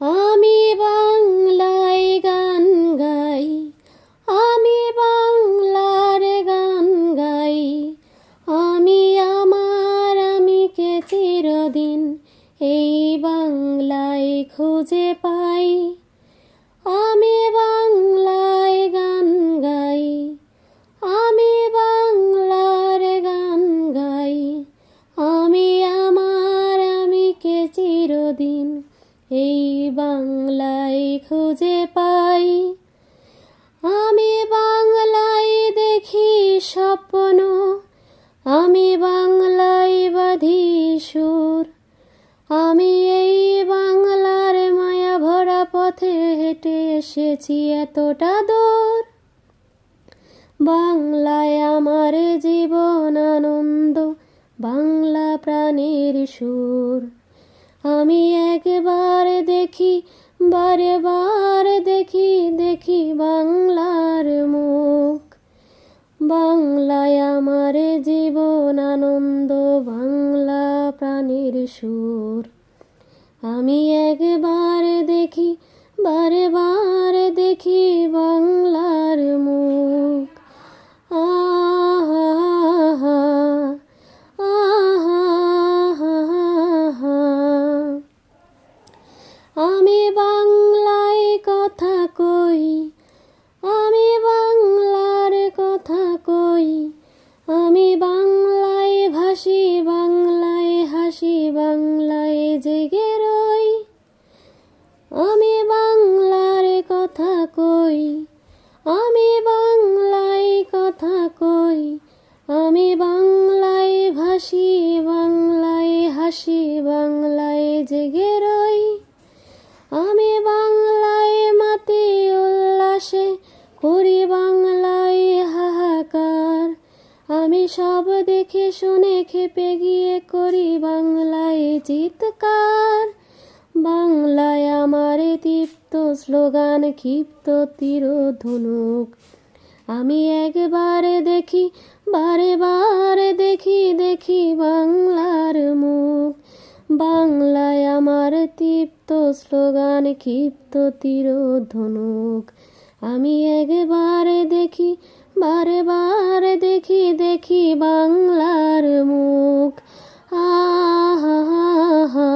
আমি বাংলায় গান গাই, আমি বাংলার গান গাই, আমি আমার আমিকে চিরদিন এই বাংলায় খুঁজে পাই। আমি বাংলায় গান গাই, আমি বাংলার গান গাই, আমি আমার আমিকে চিরদিন এই বাংলায় খুঁজে পাই। আমি বাংলায় দেখি স্বপ্ন, আমি বাংলায় বাঁধি সুর, আমি এই বাংলার মায়া ভরা পথে হেঁটে এসেছি এতটা দূর। বাংলায় আমার জীবন আনন্দ, বাংলা প্রাণের সুর। আমি একবার দেখি, বারে বার দেখি, দেখি বাংলার মুখ। বাংলায় আমার জীবন আনন্দ, বাংলা প্রাণের সুর। আমি একবার দেখি, বারে বার দেখি বাংলার মুখ। আহা আহা আহা। আমি বাংলায় কথা কই, আমি বাংলার কথা কই, আমি বাংলায় ভাসি, বাংলায় হাসি, বাংলায় জেগে রই। আমি বাংলার কথা কই, আমি বাংলায় কথা কই, আমি বাংলায় ভাসি, বাংলায় হাসি, বাংলায় জেগে রই। আমি বাংলায় মাতি উল্লাসে করি বাংলায় হাহাকার, আমি সব দেখে শুনে খেপে গিয়ে করি বাংলায় চিৎকার। বাংলায় আমার দীপ্ত স্লোগান, ক্ষিপ্ত তীর ধনুক। আমি একবার দেখি, বারে বার দেখি, দেখি বাংলার মুখ। বাংলায় আমার দীপ্ত স্লোগান, ক্ষিপ্ত তীর ধনুক। আমি একবার দেখি, বারে বার দেখি, দেখি বাংলার মুখ। আহা আহা।